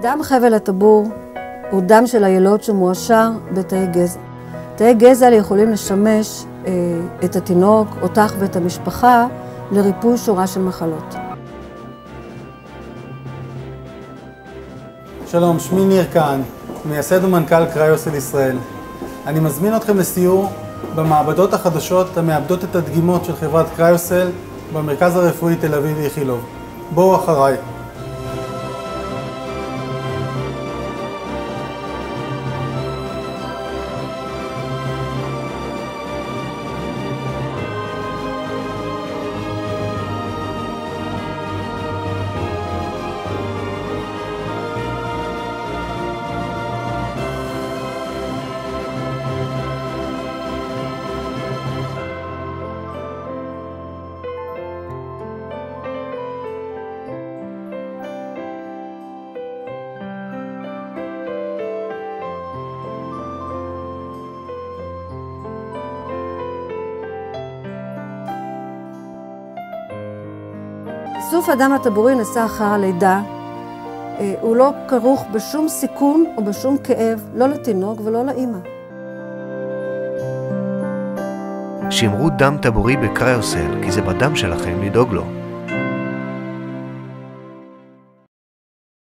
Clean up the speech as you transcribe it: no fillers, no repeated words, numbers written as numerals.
דם חבל הטבור הוא דם של הילוד שמועשר בתאי גזע. תאי גזע יכולים לשמש את התינוק, אותך ואת המשפחה לריפוי שורה של מחלות. שלום, שמי ניר כהן, מייסד ומנכ"ל קריוסל ישראל. אני מזמין אתכם לסיור במעבדות החדשות המעבדות את הדגימות של חברת קריוסל במרכז הרפואי תל אביב איכילוב. בואו אחריי. איסוף הדם הטבורי נעשה אחר הלידה. הוא לא כרוך בשום סיכון או בשום כאב, לא לתינוק ולא לאמא. שמרו דם טבורי בקריוסל, כי זה בדם שלכם לדאוג לו.